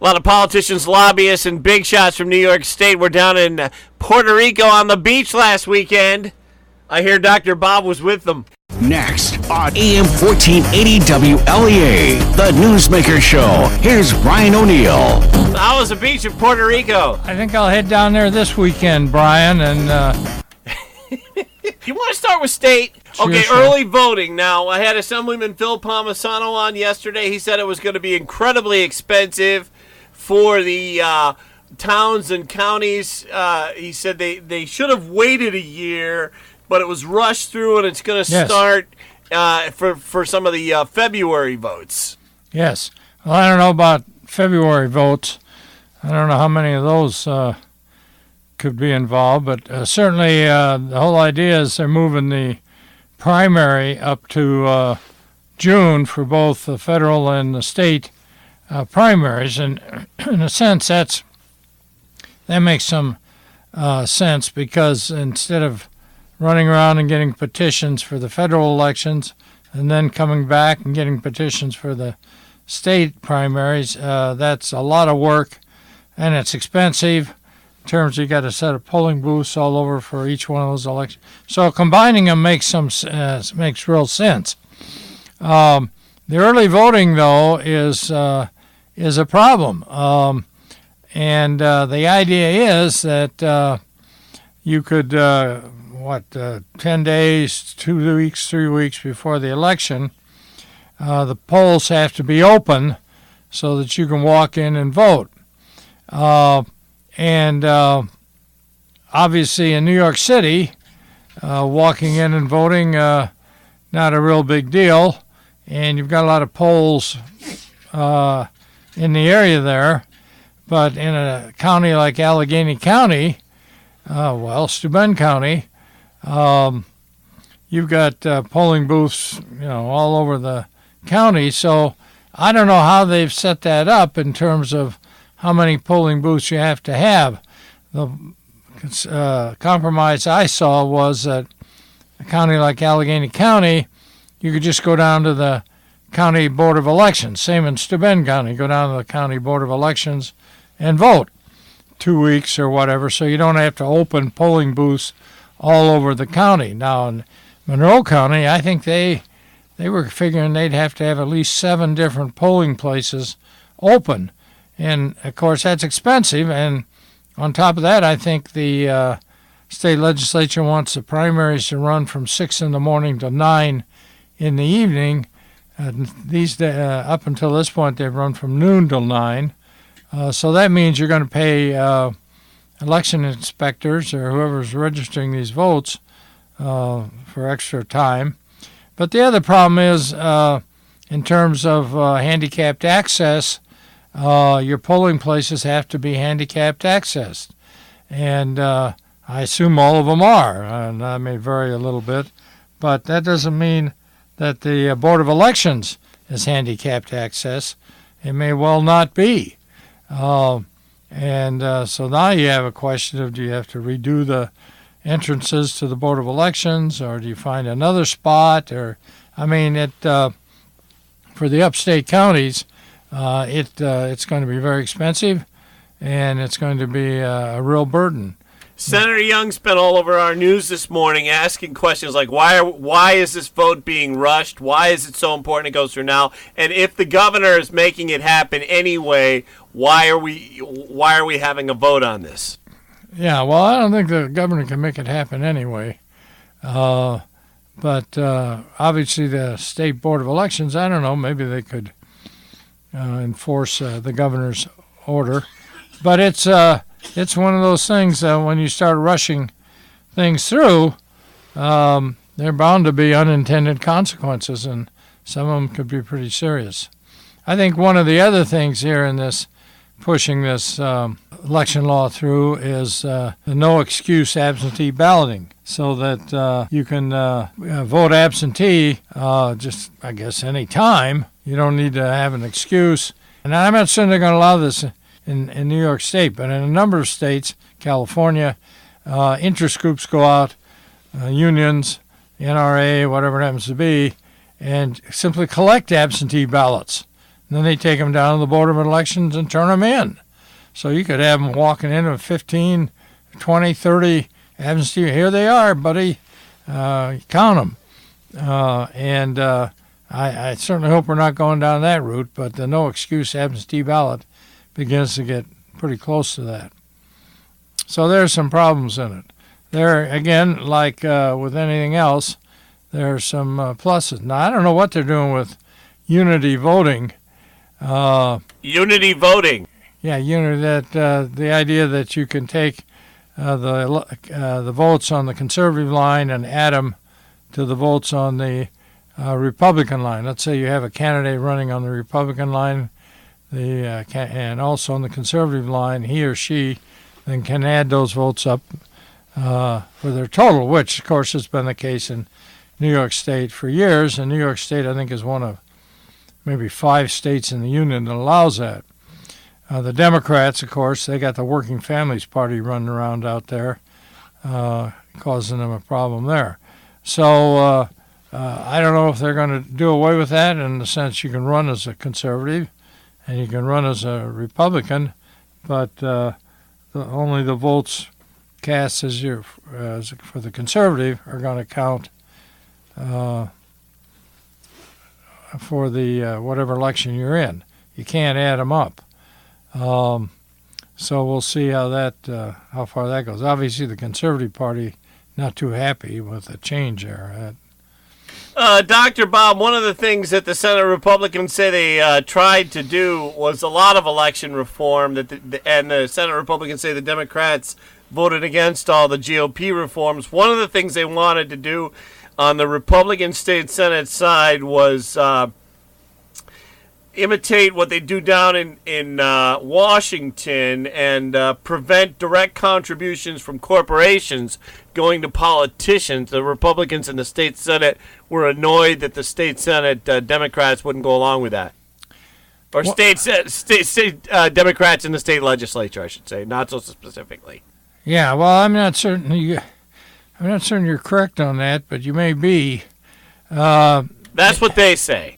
A lot of politicians, lobbyists, and big shots from New York State were down in Puerto Rico on the beach last weekend. I hear Dr. Bob was with them. Next on AM 1480 WLEA, the Newsmaker Show. Here's Brian O'Neill. How was the beach in Puerto Rico? I think I'll head down there this weekend, Brian, and... You want to start with state? Okay, Sure. Early voting. Now, I had Assemblyman Phil Palmisano on yesterday. He said it was going to be incredibly expensive for the towns and counties. He said they should have waited a year, but it was rushed through, and it's going to start for some of the February votes. Yes. Well, I don't know about February votes. I don't know how many of those could be involved, but certainly the whole idea is they're moving the primary up to June for both the federal and the state primaries, and in a sense that makes some sense, because instead of running around and getting petitions for the federal elections and then coming back and getting petitions for the state primaries, that's a lot of work and it's expensive. In terms, you got a set of polling booths all over for each one of those elections. So combining them makes real sense. The early voting, though, is a problem, and the idea is that you could 10 days, 2 weeks, 3 weeks before the election, the polls have to be open so that you can walk in and vote. And obviously in New York City, walking in and voting, not a real big deal. And you've got a lot of polls in the area there. But in a county like Allegheny County, Steuben County, you've got polling booths, all over the county. So I don't know how they've set that up in terms of how many polling booths you have to have. The compromise I saw was that a county like Allegheny County, you could just go down to the County Board of Elections. Same in Steuben County. Go down to the County Board of Elections and vote 2 weeks or whatever, so you don't have to open polling booths all over the county. Now, in Monroe County, I think they were figuring they'd have to have at least 7 different polling places open. And, of course, that's expensive. And on top of that, I think the state legislature wants the primaries to run from 6 in the morning to 9 in the evening. Up until this point, they've run from noon till 9. So that means you're going to pay election inspectors or whoever's registering these votes for extra time. But the other problem is, in terms of handicapped access, your polling places have to be handicapped accessed. And I assume all of them are, and that may vary a little bit. But that doesn't mean that the Board of Elections is handicapped access. It may well not be. So now you have a question of, do you have to redo the entrances to the Board of Elections, or do you find another spot? For the upstate counties, it's going to be very expensive, and it's going to be a real burden. Senator Young's been all over our news this morning asking questions like, why is this vote being rushed? Why is it so important it goes through now? And if the governor is making it happen anyway, why are we having a vote on this? Yeah, well, I don't think the governor can make it happen anyway. But obviously the State Board of Elections, I don't know, maybe they could enforce the governor's order. But it's one of those things when you start rushing things through, they're bound to be unintended consequences, and some of them could be pretty serious. I think one of the other things here in this, pushing this election law through, is the no-excuse absentee balloting, so that you can vote absentee just, I guess, any time. You don't need to have an excuse. And I'm not saying they're going to allow this in New York State, but in a number of states, California, interest groups go out, unions, NRA, whatever it happens to be, and simply collect absentee ballots. And then they take them down to the Board of Elections and turn them in. So you could have them walking in with 15, 20, 30 absentee. Here they are, buddy. Count them. I certainly hope we're not going down that route, but the no excuse absentee ballot begins to get pretty close to that. So there's some problems in it. There, again, like with anything else, there are some pluses. Now, I don't know what they're doing with unity voting. Unity voting. Yeah, the idea that you can take the votes on the conservative line and add them to the votes on the Republican line. Let's say you have a candidate running on the Republican line, and also on the conservative line, he or she then can add those votes up for their total, which, of course, has been the case in New York State for years. And New York State, I think, is one of maybe 5 states in the union that allows that. The Democrats, of course, they got the Working Families Party running around out there, causing them a problem there. So I don't know if they're going to do away with that in the sense you can run as a conservative and you can run as a Republican, but only the votes cast for the conservative are going to count for the whatever election you're in. You can't add them up. So we'll see how far that goes. Obviously, the Conservative Party not too happy with the change there. Dr. Bob, one of the things that the Senate Republicans say they tried to do was a lot of election reform, and the Senate Republicans say the Democrats voted against all the GOP reforms. One of the things they wanted to do on the Republican state Senate side was imitate what they do down in Washington and prevent direct contributions from corporations going to politicians. The Republicans in the state Senate were annoyed that the state Senate Democrats wouldn't go along with that. Or state Democrats in the state legislature, I should say, not so specifically. Yeah, well, I'm not certain you're correct on that, but you may be. That's what they say.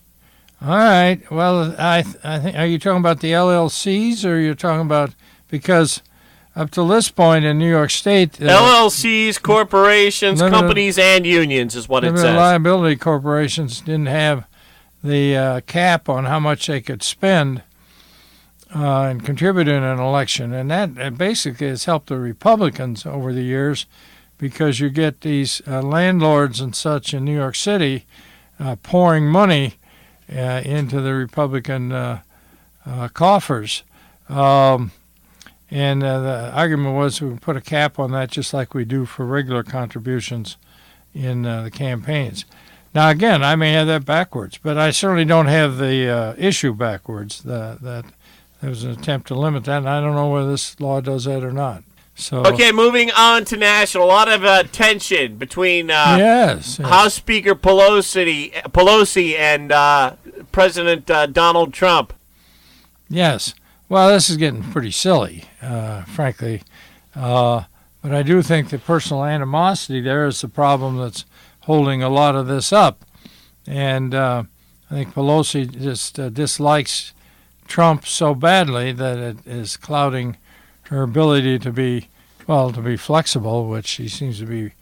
All right. Well, I think. Are you talking about the LLCs, or you're talking about because up to this point in New York State, LLCs, corporations, companies, and unions is what it says. Liability corporations didn't have the cap on how much they could spend and contribute in an election, and that basically has helped the Republicans over the years because you get these landlords and such in New York City pouring money into the Republican coffers. And the argument was we put a cap on that just like we do for regular contributions in the campaigns. Now, again, I may have that backwards, but I certainly don't have the issue backwards. That there was an attempt to limit that, and I don't know whether this law does that or not. So, okay, moving on to national. A lot of tension between yes. House Speaker Pelosi and President Donald Trump. Yes. Well, this is getting pretty silly, frankly. But I do think the personal animosity there is the problem that's holding a lot of this up. And I think Pelosi just dislikes Trump so badly that it is clouding her ability to be flexible, which she seems to be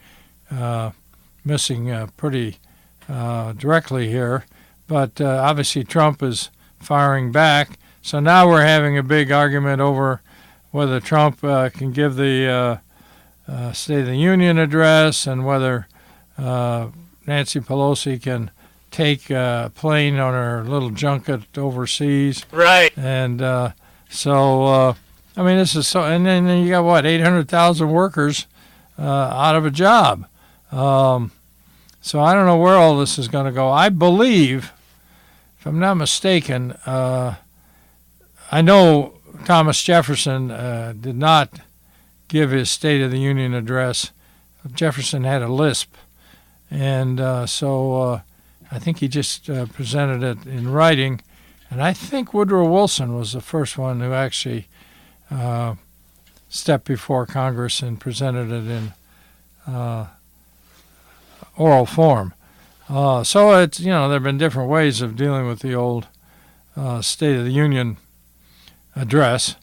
missing pretty directly here. But obviously Trump is firing back. So now we're having a big argument over whether Trump can give the State of the Union address and whether Nancy Pelosi can take a plane on her little junket overseas. Right. And I mean, this is so. And then you got 800,000 workers out of a job. So I don't know where all this is going to go. I believe, if I'm not mistaken, I know Thomas Jefferson did not give his State of the Union address. Jefferson had a lisp, and so I think he just presented it in writing. And I think Woodrow Wilson was the first one who actually stepped before Congress and presented it in oral form. So it's there have been different ways of dealing with the old State of the Union address.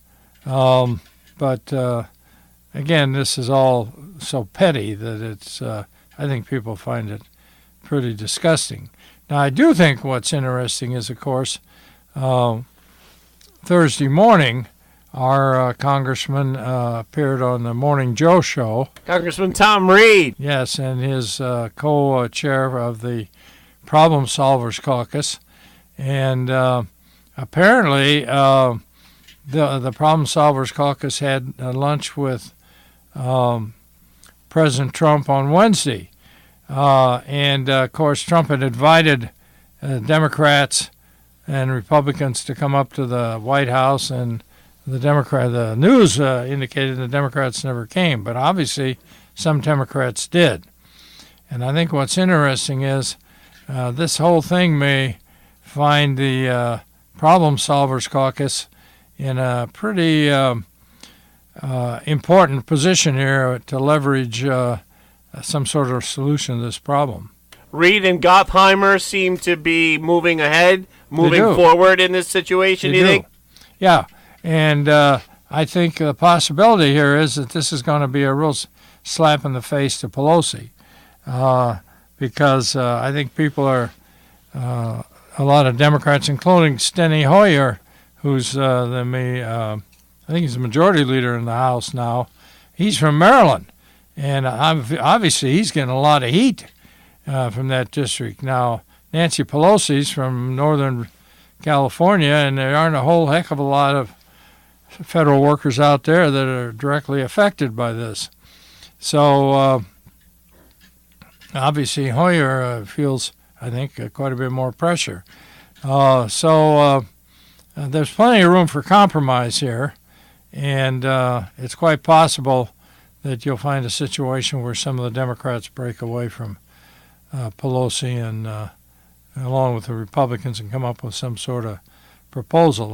But again, this is all so petty that it's. I think people find it pretty disgusting. Now, I do think what's interesting is, of course, Thursday morning, our congressman appeared on the Morning Joe show. Congressman Tom Reed. Yes, and his co-chair of the Problem Solvers Caucus. And apparently, the Problem Solvers Caucus had lunch with President Trump on Wednesday. And, of course, Trump had invited Democrats and Republicans to come up to the White House, and the news indicated the Democrats never came, but obviously some Democrats did. And I think what's interesting is this whole thing may find the Problem Solvers Caucus in a pretty important position here to leverage some sort of solution to this problem. Reed and Gottheimer seem to be moving ahead, moving forward in this situation, do you think? Yeah, and I think the possibility here is that this is going to be a real slap in the face to Pelosi, because I think people are, a lot of Democrats, including Steny Hoyer, who's I think he's the majority leader in the House now. He's from Maryland, and obviously he's getting a lot of heat from that district. Now, Nancy Pelosi's from Northern California, and there aren't a whole heck of a lot of federal workers out there that are directly affected by this. So, obviously, Hoyer feels, I think, quite a bit more pressure. So there's plenty of room for compromise here, and it's quite possible that you'll find a situation where some of the Democrats break away from Pelosi and along with the Republicans and come up with some sort of proposal.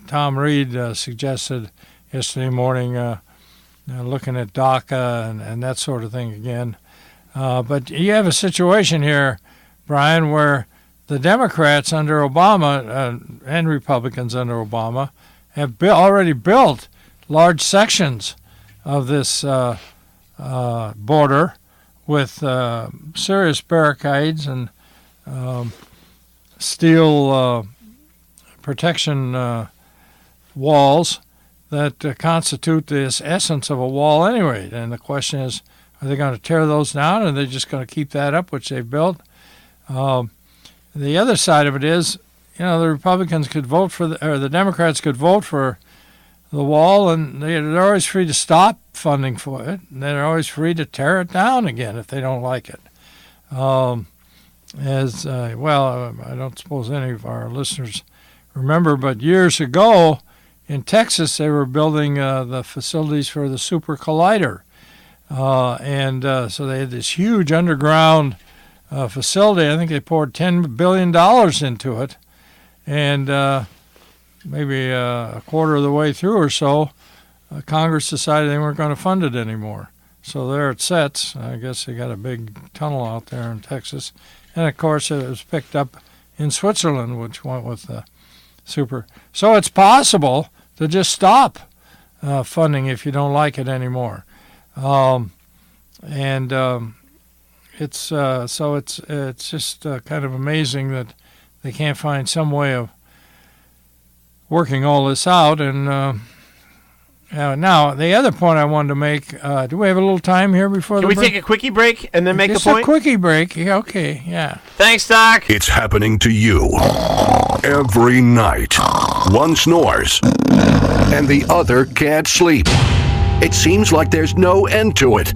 Tom Reed suggested yesterday morning looking at DACA and that sort of thing again. But you have a situation here, Brian, where the Democrats under Obama and Republicans under Obama have already built large sections of this border with serious barricades and steel protection walls that constitute this essence of a wall anyway. And the question is, are they going to tear those down, or are they just going to keep that up, which they've built? The other side of it is, the Republicans could vote for, or the Democrats could vote for the wall, and they're always free to stop funding for it, and they're always free to tear it down again if they don't like it. I don't suppose any of our listeners remember, but years ago in Texas, they were building the facilities for the Super Collider. So they had this huge underground facility. I think they poured $10 billion into it. And maybe a quarter of the way through or so, Congress decided they weren't going to fund it anymore. So there it sits. I guess they got a big tunnel out there in Texas. And, of course, it was picked up in Switzerland, which went with the Super. So it's possible to just stop funding if you don't like it anymore. It's just kind of amazing that they can't find some way of working all this out. And now, the other point I wanted to make, do we have a little time here before Can we take a quickie break and then make a point? Just a quickie break. Yeah, okay, yeah. Thanks, Doc. It's happening to you every night. One snores and the other can't sleep. It seems like there's no end to it.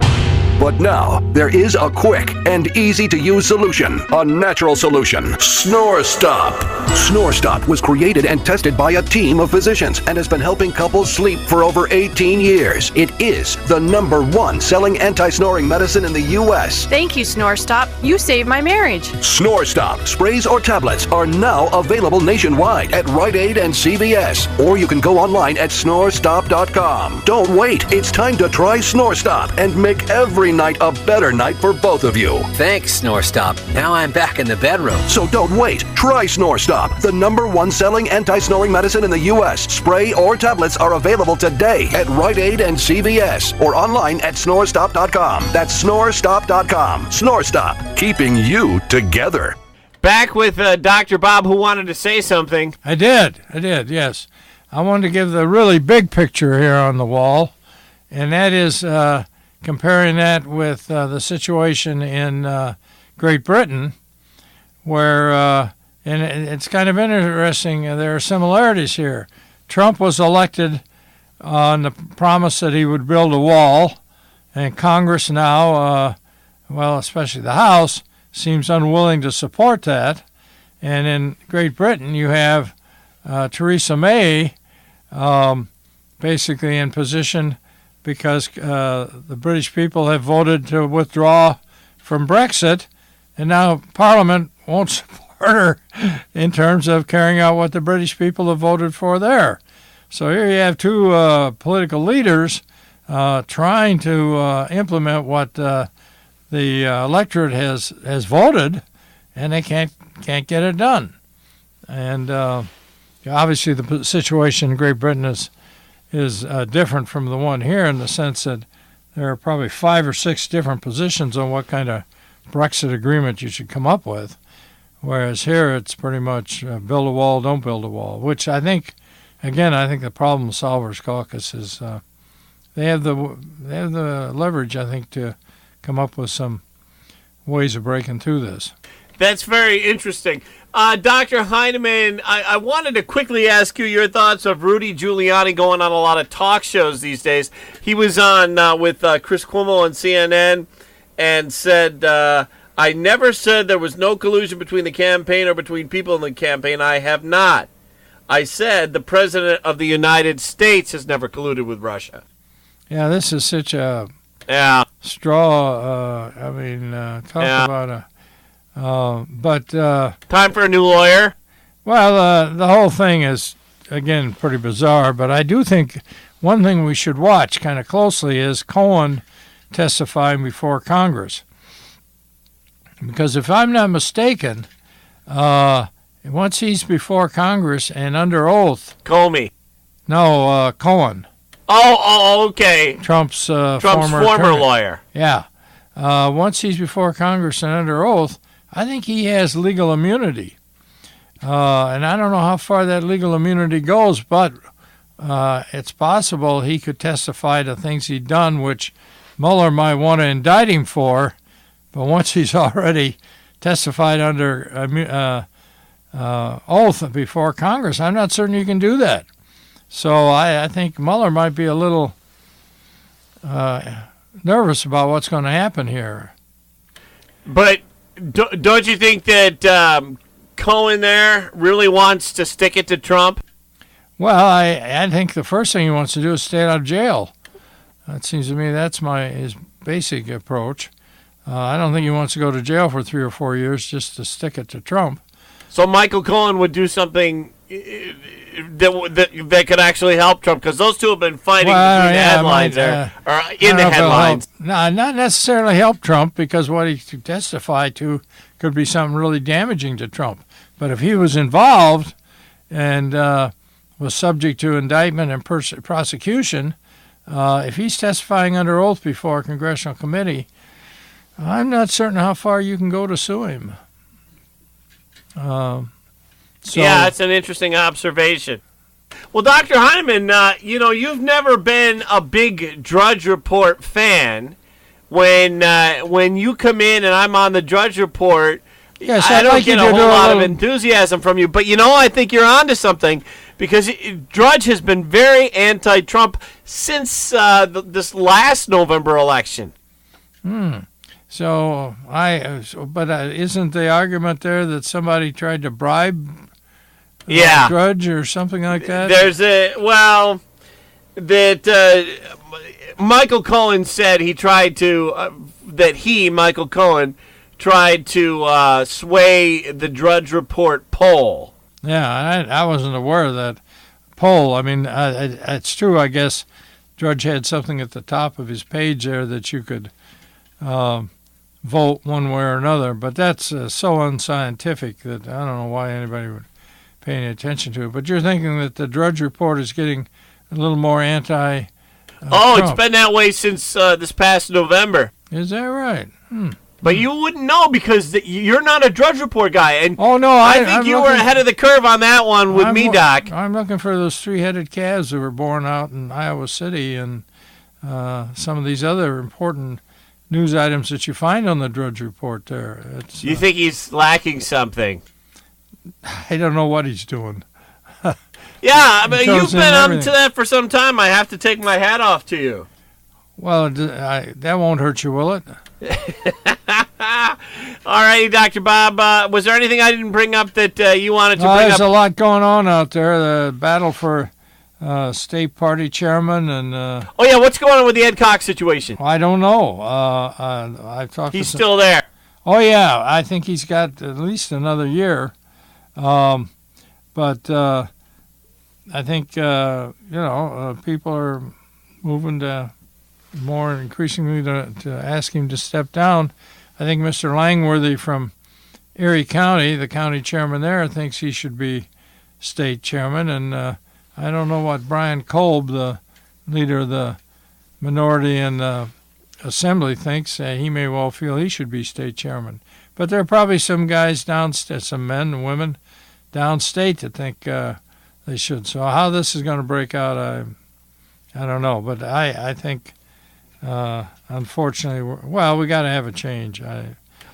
But now, there is a quick and easy-to-use solution, a natural solution, SnoreStop. SnoreStop was created and tested by a team of physicians and has been helping couples sleep for over 18 years. It is the #1 selling anti-snoring medicine in the U.S. Thank you, SnoreStop. You saved my marriage. SnoreStop sprays or tablets are now available nationwide at Rite Aid and CVS. Or you can go online at SnoreStop.com. Don't wait. It's time to try SnoreStop and make every every night a better night for both of you. Thanks, SnoreStop. Now I'm back in the bedroom. So don't wait. Try SnoreStop, the #1 selling anti-snoring medicine in the U.S. Spray or tablets are available today at Rite Aid and CVS or online at SnoreStop.com. That's SnoreStop.com. SnoreStop, keeping you together. Back with Dr. Bob, who wanted to say something. I did, yes. I wanted to give the really big picture here on the wall, and that is comparing that with the situation in Great Britain, where, and it's kind of interesting, there are similarities here. Trump was elected on the promise that he would build a wall, and Congress now, especially the House, seems unwilling to support that. And in Great Britain, you have Theresa May basically in position because the British people have voted to withdraw from Brexit, and now Parliament won't support her in terms of carrying out what the British people have voted for there. So here you have two political leaders trying to implement what the electorate has voted, and they can't get it done. And obviously the situation in Great Britain is different from the one here in the sense that there are probably 5 or 6 different positions on what kind of Brexit agreement you should come up with, whereas here it's pretty much build a wall, don't build a wall, which I think the Problem Solvers Caucus is they have the leverage, I think, to come up with some ways of breaking through this. That's very interesting. Dr. Heineman, I wanted to quickly ask you your thoughts of Rudy Giuliani going on a lot of talk shows these days. He was on with Chris Cuomo on CNN and said, I never said there was no collusion between the campaign or between people in the campaign. I have not. I said the President of the United States has never colluded with Russia. Yeah, this is such a straw. About a... time for a new lawyer? Well, the whole thing is, again, pretty bizarre, but I do think one thing we should watch kind of closely is Cohen testifying before Congress. Because if I'm not mistaken, once he's before Congress and under oath... Comey. No, Cohen. Oh, okay. Trump's former lawyer. Yeah. Once he's before Congress and under oath, I think he has legal immunity. And I don't know how far that legal immunity goes, but it's possible he could testify to things he'd done, which Mueller might want to indict him for. But once he's already testified under oath before Congress, I'm not certain you can do that. So I think Mueller might be a little nervous about what's going to happen here. But don't you think that Cohen there really wants to stick it to Trump? Well, I think the first thing he wants to do is stay out of jail. It seems to me that's his basic approach. I don't think he wants to go to jail for 3 or 4 years just to stick it to Trump. So Michael Cohen would do something that could actually help Trump, because those two have been fighting between the headlines or in the headlines. No, not necessarily help Trump, because what he could testify to could be something really damaging to Trump. But if he was involved and was subject to indictment and prosecution, if he's testifying under oath before a congressional committee, I'm not certain how far you can go to sue him. Yeah, that's an interesting observation. Well, Dr. Heineman, you've never been a big Drudge Report fan. When you come in and I'm on the Drudge Report, yes, I don't get a whole lot of enthusiasm from you. But, I think you're onto something, because Drudge has been very anti-Trump since this last November election. So isn't the argument there that somebody tried to bribe Drudge or something like that? There's Michael Cohen said he tried to Michael Cohen tried to sway the Drudge Report poll. Yeah, I wasn't aware of that poll. I mean, it's true, I guess Drudge had something at the top of his page there that you could vote one way or another. But that's so unscientific that I don't know why anybody would pay any attention to it. But you're thinking that the Drudge Report is getting a little more anti. It's been that way since this past November. Is that right? But you wouldn't know because you're not a Drudge Report guy. And oh, no, I think you were ahead of the curve on that one with me, Doc. I'm looking for those three-headed calves that were born out in Iowa City and some of these other important news items that you find on the Drudge Report there. You think he's lacking something? I don't know what he's doing. Yeah, I mean, you've been up to that for some time. I have to take my hat off to you. Well, that won't hurt you, will it? All righty, Dr. Bob. Was there anything I didn't bring up that you wanted to bring up? There's a lot going on out there. The battle for state party chairman and. Oh yeah, what's going on with the Ed Cox situation? I don't know. I've talked. He's still there. Oh yeah, I think he's got at least another year, but I think people are moving to more increasingly to ask him to step down. I think Mr. Langworthy from Erie County, the county chairman there, thinks he should be state chairman, and I don't know what Brian Kolb, the leader of the minority in the assembly, thinks. He may well feel he should be state chairman. But there are probably some guys downstate, some men and women downstate that think they should. So how this is going to break out, I don't know. But I think, unfortunately, we got to have a change.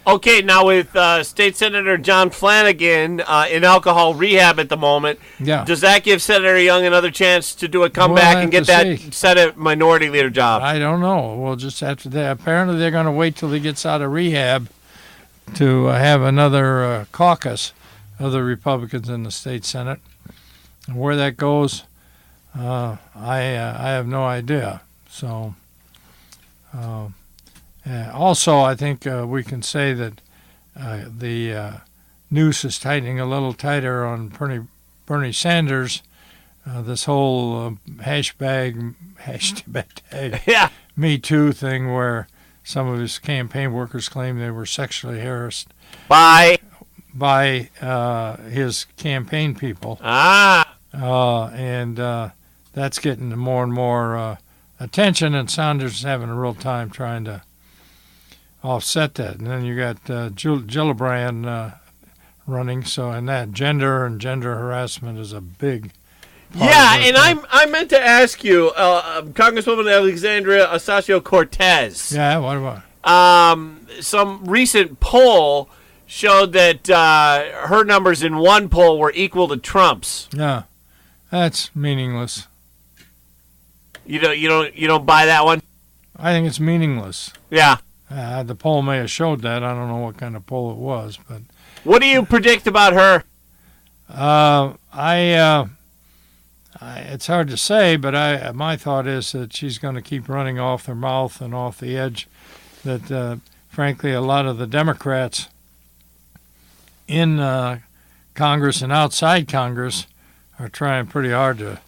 Okay, now with State Senator John Flanagan in alcohol rehab at the moment, does that give Senator Young another chance to do a comeback and get that Senate minority leader job? I don't know. We'll just have to. Apparently, they're going to wait till he gets out of rehab to have another caucus of the Republicans in the state Senate. And where that goes, I have no idea. So. Also, I think we can say that the noose is tightening a little tighter on Bernie Sanders. This whole hashtag Me Too thing, where some of his campaign workers claim they were sexually harassed by his campaign people. And that's getting more and more attention, and Sanders is having a real time trying to offset that. And then you got Gillibrand running, and that gender harassment is a big part of it. And I meant to ask you, Congresswoman Alexandria Ocasio-Cortez. Yeah, what about? Some recent poll showed that her numbers in one poll were equal to Trump's. Yeah, that's meaningless. You don't buy that one? I think it's meaningless. Yeah. The poll may have showed that. I don't know what kind of poll it was, but. What do you predict about her? It's hard to say, but my thought is that she's going to keep running off her mouth and off the edge. That frankly, a lot of the Democrats in Congress and outside Congress are trying pretty hard to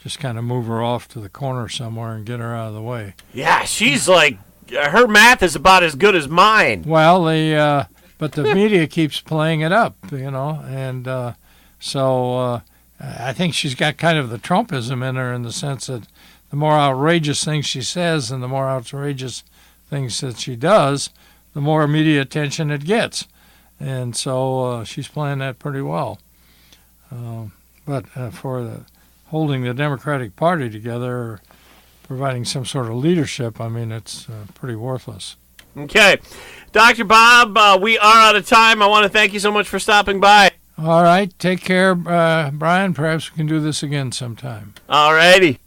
just kind of move her off to the corner somewhere and get her out of the way. Yeah, she's like, her math is about as good as mine. Well, but the media keeps playing it up, and so I think she's got kind of the Trumpism in her in the sense that the more outrageous things she says and the more outrageous things that she does, the more media attention it gets. And so she's playing that pretty well. But for holding the Democratic Party together, or providing some sort of leadership, I mean, it's pretty worthless. Okay. Dr. Bob, we are out of time. I want to thank you so much for stopping by. All right. Take care, Brian. Perhaps we can do this again sometime. All righty.